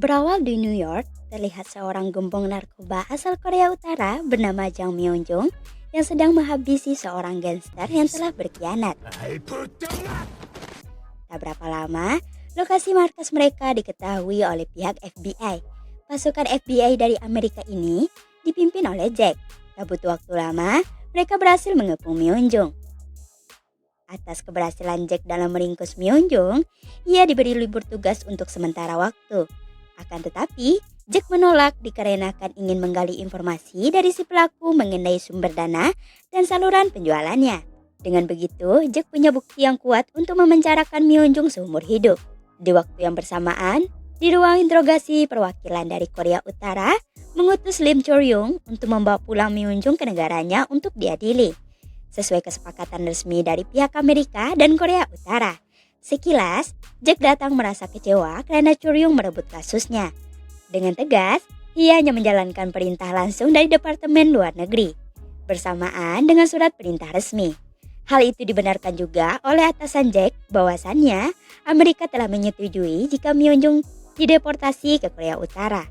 Berawal di New York, terlihat seorang gembong narkoba asal Korea Utara bernama Jang Myeong-jung yang sedang menghabisi seorang gangster yang telah berkhianat. Tak berapa lama, lokasi markas mereka diketahui oleh pihak FBI. Pasukan FBI dari Amerika ini dipimpin oleh Jack. Tak butuh waktu lama, mereka berhasil mengepung Myeong-jung. Atas keberhasilan Jack dalam meringkus Myeong-jung, ia diberi libur tugas untuk sementara waktu. Akan tetapi, Jack menolak dikarenakan ingin menggali informasi dari si pelaku mengenai sumber dana dan saluran penjualannya. Dengan begitu, Jack punya bukti yang kuat untuk memenjarakan Myeong-jung seumur hidup. Di waktu yang bersamaan, di ruang interogasi perwakilan dari Korea Utara mengutus Lim Chol-yung untuk membawa pulang Myeong-jung ke negaranya untuk diadili. Sesuai kesepakatan resmi dari pihak Amerika dan Korea Utara. Sekilas, Jack datang merasa kecewa karena Chol-yung merebut kasusnya. Dengan tegas, ia hanya menjalankan perintah langsung dari Departemen Luar Negeri, bersamaan dengan surat perintah resmi. Hal itu dibenarkan juga oleh atasan Jack bahwasannya Amerika telah menyetujui jika Myeong-jung dideportasi ke Korea Utara.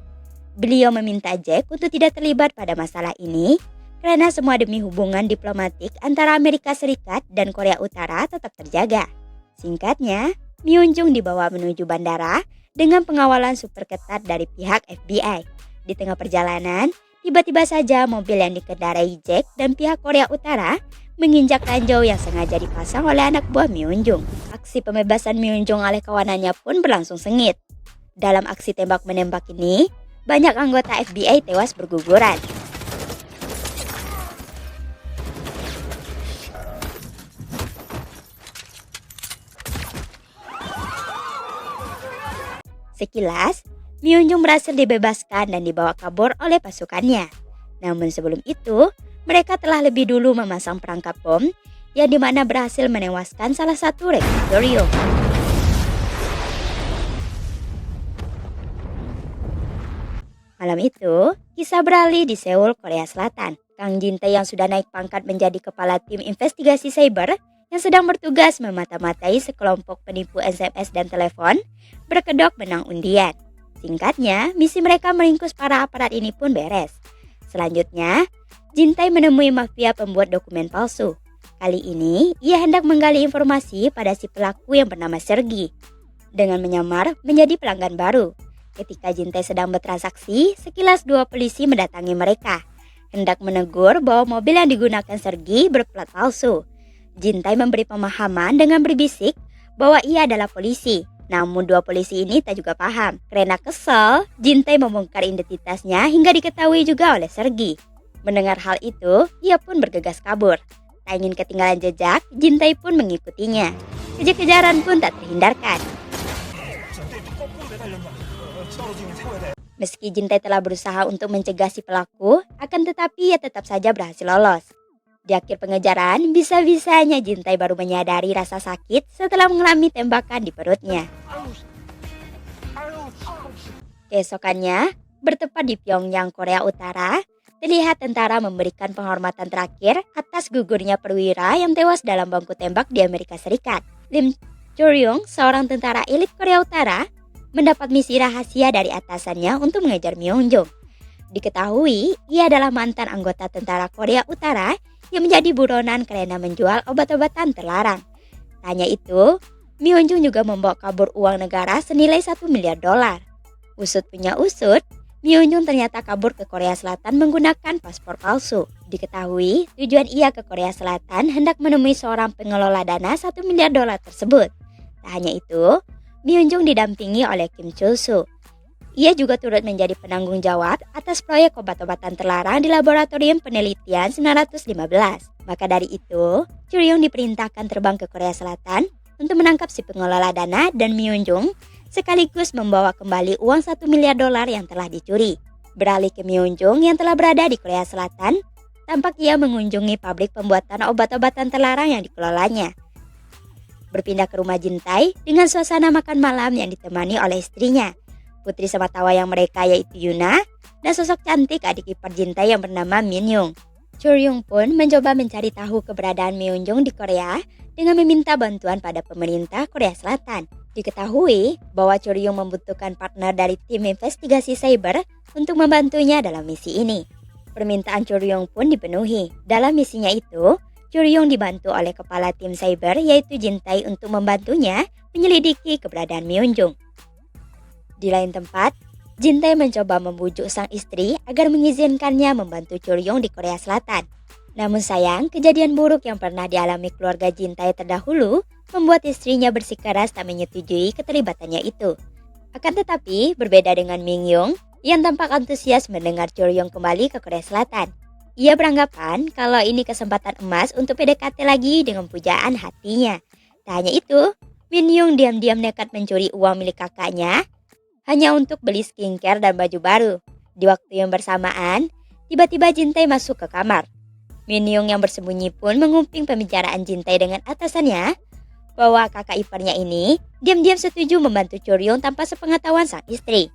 Beliau meminta Jack untuk tidak terlibat pada masalah ini, karena semua demi hubungan diplomatik antara Amerika Serikat dan Korea Utara tetap terjaga. Singkatnya, Myeong-jung dibawa menuju bandara dengan pengawalan super ketat dari pihak FBI. Di tengah perjalanan, tiba-tiba saja mobil yang dikendarai Jack dan pihak Korea Utara menginjak ranjau yang sengaja dipasang oleh anak buah Myeong-jung. Aksi pembebasan Myeong-jung oleh kawanannya pun berlangsung sengit. Dalam aksi tembak-menembak ini, banyak anggota FBI tewas berguguran. Sekilas, Myeong-jung berhasil dibebaskan dan dibawa kabur oleh pasukannya. Namun sebelum itu, mereka telah lebih dulu memasang perangkap bom yang dimana berhasil menewaskan salah satu laboratorium. Malam itu, kisah beralih di Seoul, Korea Selatan. Kang Jin-tae yang sudah naik pangkat menjadi kepala tim investigasi cyber yang sedang bertugas memata-matai sekelompok penipu SMS dan telepon, berkedok menang undian. Singkatnya, misi mereka meringkus para aparat ini pun beres. Selanjutnya, Jin-tae menemui mafia pembuat dokumen palsu. Kali ini, ia hendak menggali informasi pada si pelaku yang bernama Sergi, dengan menyamar menjadi pelanggan baru. Ketika Jin-tae sedang bertransaksi, sekilas dua polisi mendatangi mereka, hendak menegur bahwa mobil yang digunakan Sergi berplat palsu. Jin-tae memberi pemahaman dengan berbisik bahwa ia adalah polisi. Namun dua polisi ini tak juga paham. Karena kesal, Jin-tae membongkar identitasnya hingga diketahui juga oleh Sergi. Mendengar hal itu, ia pun bergegas kabur. Tak ingin ketinggalan jejak, Jin-tae pun mengikutinya. Kejar-kejaran pun tak terhindarkan. Meski Jin-tae telah berusaha untuk mencegah si pelaku, akan tetapi ia tetap saja berhasil lolos. Di akhir pengejaran, bisa-bisanya Jin-tae baru menyadari rasa sakit setelah mengalami tembakan di perutnya. Keesokannya, bertepat di Pyongyang, Korea Utara, terlihat tentara memberikan penghormatan terakhir atas gugurnya perwira yang tewas dalam baku tembak di Amerika Serikat. Lim Chol-yung, seorang tentara elit Korea Utara, mendapat misi rahasia dari atasannya untuk mengejar Myeong-jung. Diketahui, ia adalah mantan anggota tentara Korea Utara yang menjadi buronan karena menjual obat-obatan terlarang. Tak hanya itu, Myeong-jung juga membawa kabur uang negara senilai $1 miliar. Usut punya usut, Myeong-jung ternyata kabur ke Korea Selatan menggunakan paspor palsu. Diketahui, tujuan ia ke Korea Selatan hendak menemui seorang pengelola dana $1 miliar tersebut. Tak hanya itu, Myeong-jung didampingi oleh Kim Chul-soo. Ia juga turut menjadi penanggung jawab atas proyek obat-obatan terlarang di Laboratorium Penelitian 915. Maka dari itu, Chol-yung diperintahkan terbang ke Korea Selatan untuk menangkap si pengelola dana dan Myeong-jung, sekaligus membawa kembali uang $1 miliar yang telah dicuri. Beralih ke Myeong-jung yang telah berada di Korea Selatan, tampak ia mengunjungi pabrik pembuatan obat-obatan terlarang yang dikelolanya. Berpindah ke rumah Jin-tae dengan suasana makan malam yang ditemani oleh istrinya, putri sematawayang mereka yaitu Yuna, dan sosok cantik adik ipar Jin-tae yang bernama Min-young. Chol-yung pun mencoba mencari tahu keberadaan Myeong-jung di Korea dengan meminta bantuan pada pemerintah Korea Selatan. Diketahui bahwa Choryong membutuhkan partner dari tim investigasi cyber untuk membantunya dalam misi ini. Permintaan Choryong pun dipenuhi. Dalam misinya itu, Choryong dibantu oleh kepala tim cyber yaitu Jin Tae untuk membantunya menyelidiki keberadaan Myeonjong. Di lain tempat, Jin Tae mencoba membujuk sang istri agar mengizinkannya membantu Choryong di Korea Selatan. Namun sayang, kejadian buruk yang pernah dialami keluarga Jin Tae terdahulu membuat istrinya bersikeras tak menyetujui keterlibatannya itu. Akan tetapi, berbeda dengan Mingyong yang tampak antusias mendengar Choryong kembali ke Korea Selatan. Ia beranggapan kalau ini kesempatan emas untuk PDKT lagi dengan pujaan hatinya. Tak hanya itu, Mingyong diam-diam nekat mencuri uang milik kakaknya hanya untuk beli skincare dan baju baru. Di waktu yang bersamaan, tiba-tiba Jin Tae masuk ke kamar. Mingyong yang bersembunyi pun menguping pembicaraan Jin Tae dengan atasannya bahwa kakak iparnya ini diam-diam setuju membantu Choryong tanpa sepengetahuan sang istri.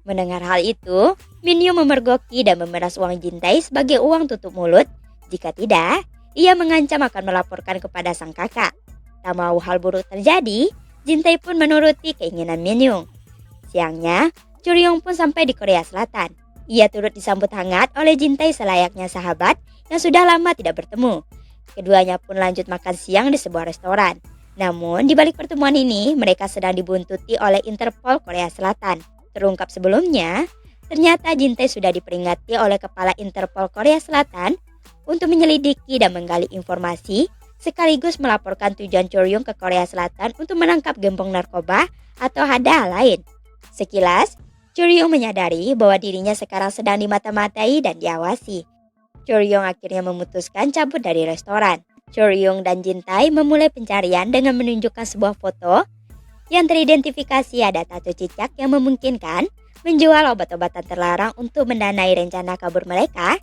Mendengar hal itu, Mingyong memergoki dan memeras uang Jin Tae sebagai uang tutup mulut. Jika tidak, ia mengancam akan melaporkan kepada sang kakak. Tak mau hal buruk terjadi, Jin Tae pun menuruti keinginan Mingyong. Siangnya, Choryong pun sampai di Korea Selatan. Ia turut disambut hangat oleh Jin Tae selayaknya sahabat yang sudah lama tidak bertemu. Keduanya pun lanjut makan siang di sebuah restoran. Namun, di balik pertemuan ini, mereka sedang dibuntuti oleh Interpol Korea Selatan. Terungkap sebelumnya, ternyata Jin Tae sudah diperingati oleh kepala Interpol Korea Selatan untuk menyelidiki dan menggali informasi, sekaligus melaporkan tujuan Choryong ke Korea Selatan untuk menangkap gembong narkoba atau ada hal lain. Sekilas, Choryong menyadari bahwa dirinya sekarang sedang dimata-matai dan diawasi. Choryong akhirnya memutuskan cabut dari restoran. Choryong dan Jin Tae memulai pencarian dengan menunjukkan sebuah foto yang teridentifikasi ada tato cicak yang memungkinkan menjual obat-obatan terlarang untuk mendanai rencana kabur mereka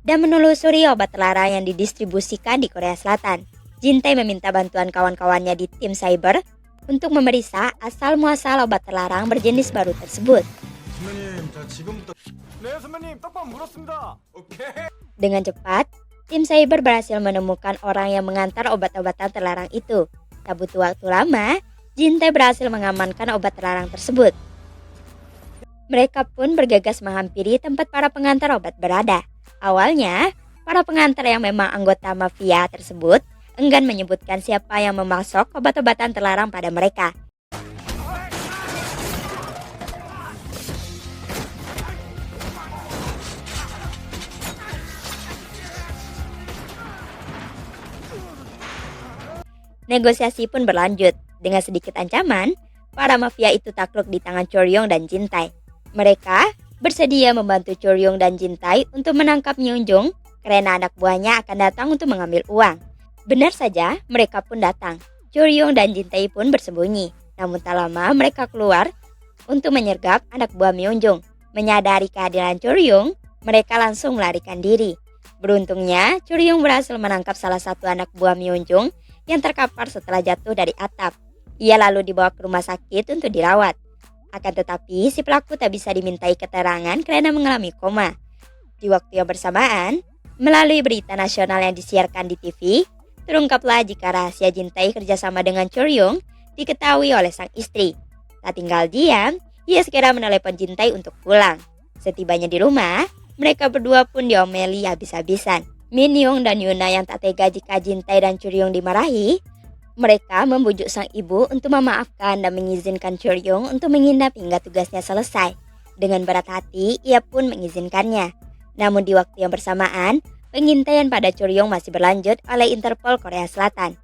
dan menelusuri obat terlarang yang didistribusikan di Korea Selatan. Jin Tae meminta bantuan kawan-kawannya di tim cyber untuk memeriksa asal-muasal obat terlarang berjenis baru tersebut. Dengan cepat, tim cyber berhasil menemukan orang yang mengantar obat-obatan terlarang itu. Tak butuh waktu lama, Jin Tae berhasil mengamankan obat terlarang tersebut. Mereka pun bergegas menghampiri tempat para pengantar obat berada. Awalnya, para pengantar yang memang anggota mafia tersebut enggan menyebutkan siapa yang memasok obat-obatan terlarang pada mereka. Negosiasi pun berlanjut. Dengan sedikit ancaman, para mafia itu takluk di tangan Choryong dan Jin Tae. Mereka bersedia membantu Choryong dan Jin Tae untuk menangkap Myeonjong karena anak buahnya akan datang untuk mengambil uang. Benar saja, mereka pun datang. Choryong dan Jin Tae pun bersembunyi. Namun tak lama mereka keluar untuk menyergap anak buah Myeonjong. Menyadari kehadiran Choryong, mereka langsung melarikan diri. Beruntungnya, Choryong berhasil menangkap salah satu anak buah Myeonjong yang terkapar setelah jatuh dari atap. Ia lalu dibawa ke rumah sakit untuk dirawat. Akan tetapi, si pelaku tak bisa dimintai keterangan karena mengalami koma. Di waktu yang bersamaan, melalui berita nasional yang disiarkan di TV, terungkaplah jika rahasia Jin Tae kerjasama dengan Choryong diketahui oleh sang istri. Tak tinggal diam, ia segera menelepon Jin Tae untuk pulang. Setibanya di rumah, mereka berdua pun diomeli habis-habisan. Mingyong dan Yuna yang tak tega jika Jin Tae dan Choryong dimarahi, mereka membujuk sang ibu untuk memaafkan dan mengizinkan Choryong untuk menginap hingga tugasnya selesai. Dengan berat hati, ia pun mengizinkannya. Namun di waktu yang bersamaan, pengintaian pada Choryong masih berlanjut oleh Interpol Korea Selatan.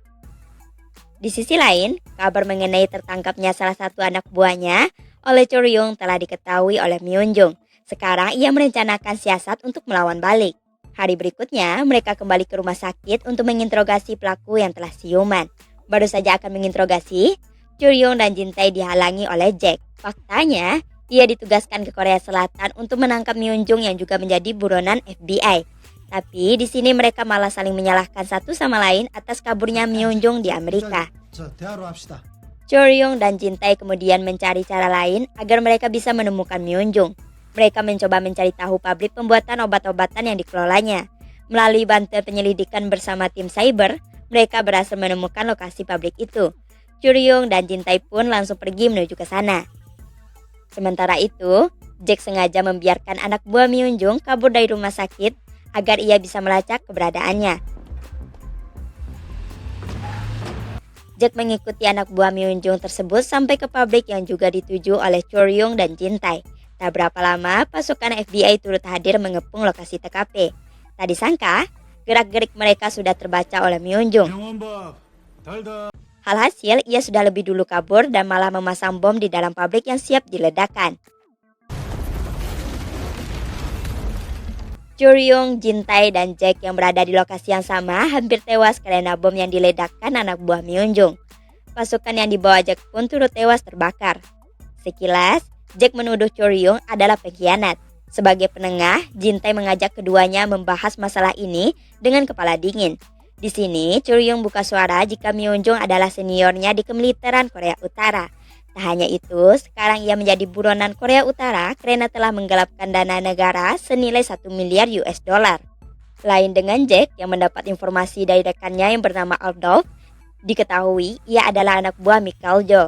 Di sisi lain, kabar mengenai tertangkapnya salah satu anak buahnya oleh Choryong telah diketahui oleh Myeonjong. Sekarang ia merencanakan siasat untuk melawan balik. Hari berikutnya, mereka kembali ke rumah sakit untuk menginterogasi pelaku yang telah siuman. Baru saja akan menginterogasi, Choryong dan Jin Tae dihalangi oleh Jack. Faktanya, ia ditugaskan ke Korea Selatan untuk menangkap Myeonjong yang juga menjadi buronan FBI. Tapi di sini mereka malah saling menyalahkan satu sama lain atas kaburnya Myeonjong di Amerika. Choryong dan Jin Tae kemudian mencari cara lain agar mereka bisa menemukan Myeonjong. Mereka mencoba mencari tahu pabrik pembuatan obat-obatan yang dikelolanya. Melalui bantuan penyelidikan bersama tim cyber, mereka berhasil menemukan lokasi pabrik itu. Churyong dan Jintae pun langsung pergi menuju ke sana. Sementara itu, Jack sengaja membiarkan anak buah Myunjung kabur dari rumah sakit agar ia bisa melacak keberadaannya. Jack mengikuti anak buah Myunjung tersebut sampai ke pabrik yang juga dituju oleh Churyong dan Jintae. Tak berapa lama, pasukan FBI turut hadir mengepung lokasi TKP. Tak disangka, gerak-gerik mereka sudah terbaca oleh Myunjung. Alhasil, ia sudah lebih dulu kabur dan malah memasang bom di dalam pabrik yang siap diledakkan. Churyong, Jintae, dan Jack yang berada di lokasi yang sama hampir tewas karena bom yang diledakkan anak buah Myunjung. Pasukan yang dibawa Jack pun turut tewas terbakar. Sekilas, Jack menuduh Churyong adalah pengkhianat. Sebagai penengah, Jintae mengajak keduanya membahas masalah ini dengan kepala dingin. Di sini, Churyong buka suara jika Myunjung adalah seniornya di kemiliteran Korea Utara. Tak hanya itu, sekarang ia menjadi buronan Korea Utara karena telah menggelapkan dana negara senilai 1 miliar US dollar. Lain dengan Jack yang mendapat informasi dari rekannya yang bernama Aldolf, diketahui ia adalah anak buah Michael Jo,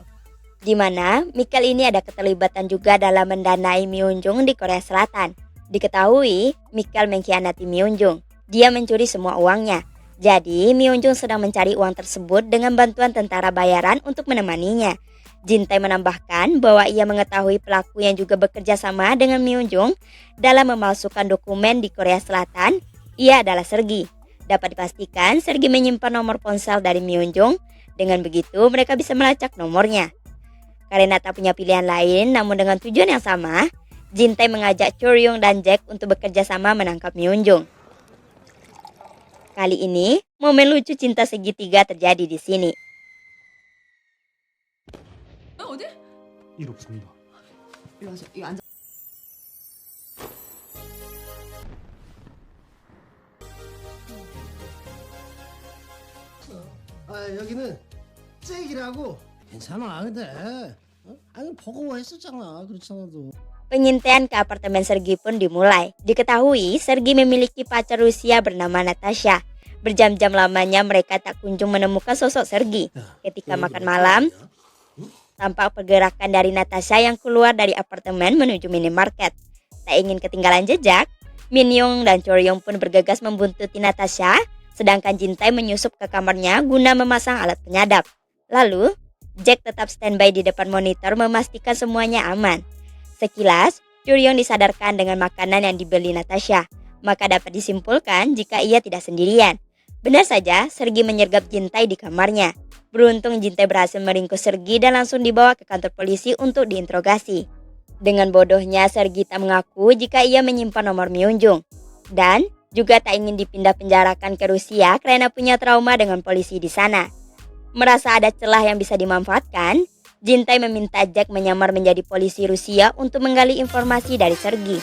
di mana Michael ini ada keterlibatan juga dalam mendanai Myunjung di Korea Selatan. Diketahui Michael mengkhianati Myunjung. Dia mencuri semua uangnya. Jadi Myunjung sedang mencari uang tersebut dengan bantuan tentara bayaran untuk menemaninya. Jintae menambahkan bahwa ia mengetahui pelaku yang juga bekerja sama dengan Myunjung dalam memalsukan dokumen di Korea Selatan. Ia adalah Sergi. Dapat dipastikan Sergi menyimpan nomor ponsel dari Myunjung. Dengan begitu mereka bisa melacak nomornya. Karena tak punya pilihan lain namun dengan tujuan yang sama, Jintae mengajak Churyong dan Jack untuk bekerja sama menangkap Myunjung. Kali ini, momen lucu cinta segitiga terjadi di sini. 어디? 일 없습니다. 일로 와서 이거 앉아. 여기는 잭이라고. 괜찮아 근데 아니 버거워했었잖아 그렇잖아도. Pengintaian ke apartemen Sergi pun dimulai. Diketahui Sergi memiliki pacar Rusia bernama Natasha. Berjam-jam lamanya mereka tak kunjung menemukan sosok Sergi. Ketika makan malam, tampak pergerakan dari Natasha yang keluar dari apartemen menuju minimarket. Tak ingin ketinggalan jejak, Min-young dan Churyong pun bergegas membuntuti Natasha, sedangkan Jintae menyusup ke kamarnya guna memasang alat penyadap. Lalu, Jack tetap standby di depan monitor memastikan semuanya aman. Sekilas, Churyong disadarkan dengan makanan yang dibeli Natasha, maka dapat disimpulkan jika ia tidak sendirian. Benar saja, Sergi menyergap Jintae di kamarnya. Beruntung Jintae berhasil meringkus Sergi dan langsung dibawa ke kantor polisi untuk diinterogasi. Dengan bodohnya, Sergi tak mengaku jika ia menyimpan nomor Myunjung. Dan juga tak ingin dipindah penjarakan ke Rusia karena punya trauma dengan polisi di sana. Merasa ada celah yang bisa dimanfaatkan, Jintae meminta Jack menyamar menjadi polisi Rusia untuk menggali informasi dari Sergi.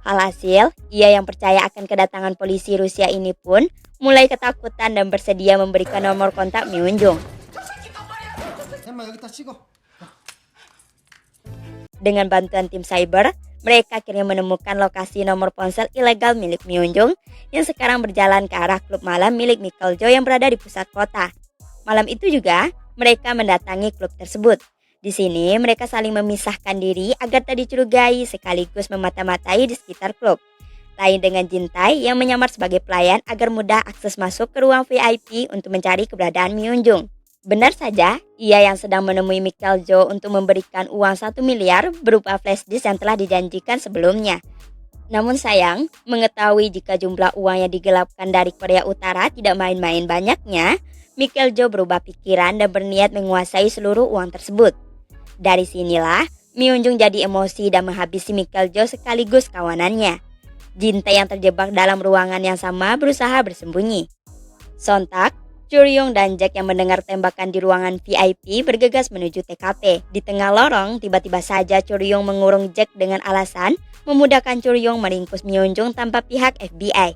Alhasil, ia yang percaya akan kedatangan polisi Rusia ini pun mulai ketakutan dan bersedia memberikan nomor kontak Myunjung. Dengan bantuan tim cyber, mereka akhirnya menemukan lokasi nomor ponsel ilegal milik Myunjung yang sekarang berjalan ke arah klub malam milik Michael Jo yang berada di pusat kota. Malam itu juga, mereka mendatangi klub tersebut. Di sini, mereka saling memisahkan diri agar tak dicurigai sekaligus memata-matai di sekitar klub. Lain dengan Jintae yang menyamar sebagai pelayan agar mudah akses masuk ke ruang VIP untuk mencari keberadaan Myunjung. Benar saja, ia yang sedang menemui Michael Jo untuk memberikan uang 1 miliar berupa flash disk yang telah dijanjikan sebelumnya. Namun sayang, mengetahui jika jumlah uang yang digelapkan dari Korea Utara tidak main-main banyaknya, Michael Jo berubah pikiran dan berniat menguasai seluruh uang tersebut. Dari sinilah, Myunjung jadi emosi dan menghabisi Michael Jo sekaligus kawanannya. Jintae yang terjebak dalam ruangan yang sama berusaha bersembunyi. Sontak, Churyong dan Jack yang mendengar tembakan di ruangan VIP bergegas menuju TKP. Di tengah lorong, tiba-tiba saja Churyong mengurung Jack dengan alasan memudahkan Churyong meringkus Myunjung tanpa pihak FBI.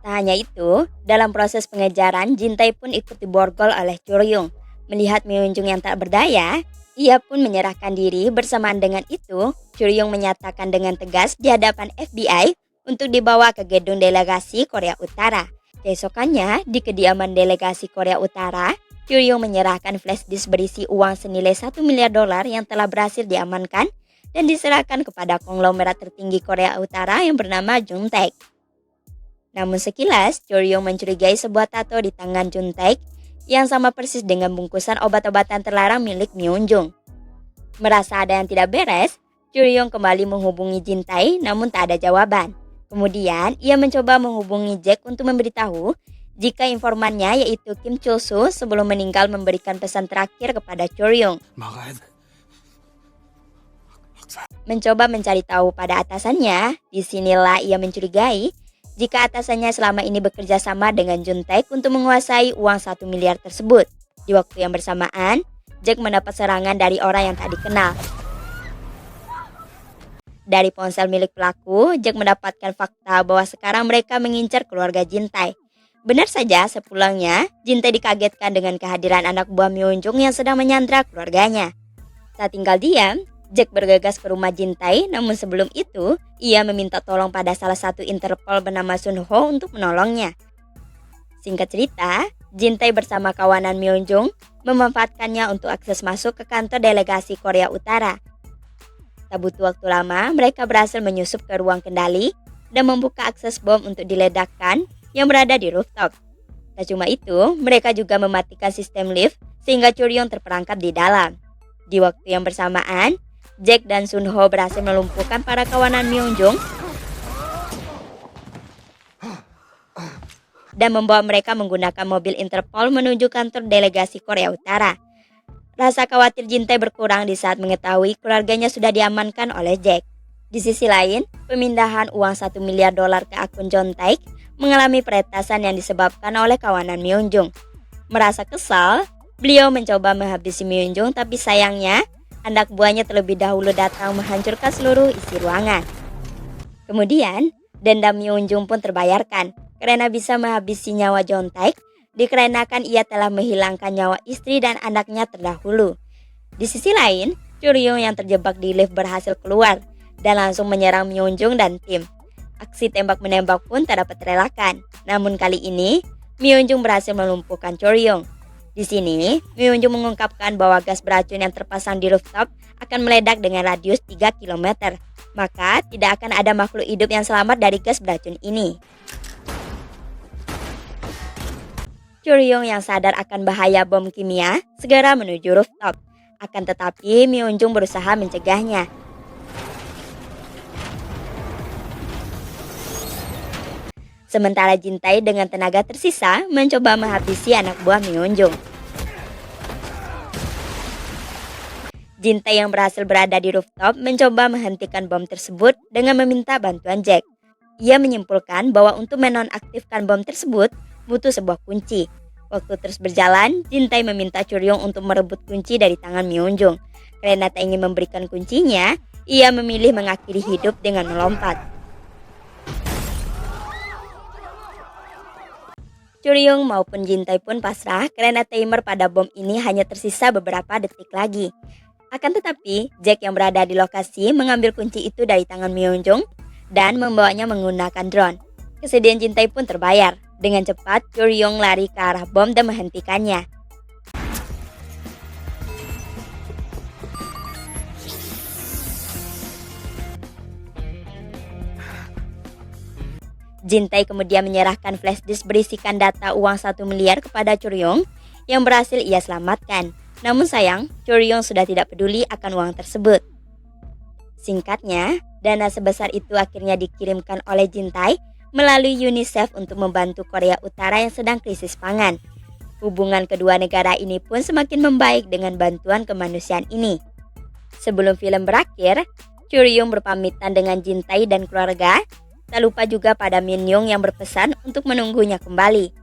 Tak Tak hanya itu, dalam proses pengejaran, Jintae pun ikut diborgol oleh Choryong. Melihat Myeonjung yang tak berdaya, ia pun menyerahkan diri. Bersamaan dengan itu, Choryong menyatakan dengan tegas di hadapan FBI untuk dibawa ke gedung delegasi Korea Utara. Keesokannya, di kediaman delegasi Korea Utara, Choryong menyerahkan flash disk berisi uang senilai $1 miliar yang telah berhasil diamankan dan diserahkan kepada konglomerat tertinggi Korea Utara yang bernama Juntaek. Namun sekilas, Choryong mencurigai sebuah tato di tangan Juntaek yang sama persis dengan bungkusan obat-obatan terlarang milik Myeonjung. Merasa ada yang tidak beres, Choryong kembali menghubungi Jintae namun tak ada jawaban. Kemudian, ia mencoba menghubungi Jack untuk memberitahu jika informannya yaitu Kim Chul-soo sebelum meninggal memberikan pesan terakhir kepada Choryong. Mencoba mencari tahu pada atasannya, disinilah ia mencurigai jika atasannya selama ini bekerja sama dengan Juntaek untuk menguasai uang 1 miliar tersebut. Di waktu yang bersamaan, Jack mendapat serangan dari orang yang tak dikenal. Dari ponsel milik pelaku, Jack mendapatkan fakta bahwa sekarang mereka mengincar keluarga Jintae. Benar saja, sepulangnya, Jintae dikagetkan dengan kehadiran anak buah Myeonjung yang sedang menyandra keluarganya. Tak tinggal diam, Jack bergegas ke rumah Jintae, namun sebelum itu, ia meminta tolong pada salah satu Interpol bernama Sun Ho untuk menolongnya. Singkat cerita, Jintae bersama kawanan Myeonjung memanfaatkannya untuk akses masuk ke kantor delegasi Korea Utara. Tak butuh waktu lama, mereka berhasil menyusup ke ruang kendali dan membuka akses bom untuk diledakkan yang berada di rooftop. Tak cuma itu, mereka juga mematikan sistem lift sehingga Choryong terperangkap di dalam. Di waktu yang bersamaan, Jack dan Sun Ho berhasil melumpuhkan para kawanan Myeonjung dan membawa mereka menggunakan mobil Interpol menuju kantor delegasi Korea Utara. Rasa khawatir Jintae berkurang di saat mengetahui keluarganya sudah diamankan oleh Jack. Di sisi lain, pemindahan uang $1 miliar ke akun Juntaek mengalami peretasan yang disebabkan oleh kawanan Myeonjung. Merasa kesal, beliau mencoba menghabisi Myeonjung, tapi sayangnya anak buahnya terlebih dahulu datang menghancurkan seluruh isi ruangan. Kemudian, dendam Myeonjung pun terbayarkan karena bisa menghabisi nyawa Juntaek dikarenakan ia telah menghilangkan nyawa istri dan anaknya terdahulu. Di sisi lain, Choryong yang terjebak di lift berhasil keluar dan langsung menyerang Myeonjung dan tim. Aksi tembak-menembak pun tak dapat terelakkan. Namun kali ini, Myeonjung berhasil melumpuhkan Choryong. Di sini, Myeonjung mengungkapkan bahwa gas beracun yang terpasang di rooftop akan meledak dengan radius 3 km. Maka, tidak akan ada makhluk hidup yang selamat dari gas beracun ini. Choryong yang sadar akan bahaya bom kimia segera menuju rooftop. Akan tetapi, Myeonjung berusaha mencegahnya. Sementara Jintae dengan tenaga tersisa mencoba menghabisi anak buah Myeonjung. Jintae yang berhasil berada di rooftop mencoba menghentikan bom tersebut dengan meminta bantuan Jack. Ia menyimpulkan bahwa untuk menonaktifkan bom tersebut butuh sebuah kunci. Waktu terus berjalan, Jintae meminta Choryong untuk merebut kunci dari tangan Myeonjung. Karena tak ingin memberikan kuncinya, ia memilih mengakhiri hidup dengan melompat. Choryong maupun Jintae pun pasrah karena timer pada bom ini hanya tersisa beberapa detik lagi. Akan tetapi, Jack yang berada di lokasi mengambil kunci itu dari tangan Myeonjung dan membawanya menggunakan drone. Kesedihan Jintae pun terbayar. Dengan cepat, Choryong lari ke arah bom dan menghentikannya. Jintae kemudian menyerahkan flash disk berisikan data uang 1 miliar kepada Choryong yang berhasil ia selamatkan. Namun sayang, Choryong sudah tidak peduli akan uang tersebut. Singkatnya, dana sebesar itu akhirnya dikirimkan oleh Jintae melalui UNICEF untuk membantu Korea Utara yang sedang krisis pangan. Hubungan kedua negara ini pun semakin membaik dengan bantuan kemanusiaan ini. Sebelum film berakhir, Choryong berpamitan dengan Jintae dan keluarga. Tak lupa juga pada Min Young yang berpesan untuk menunggunya kembali.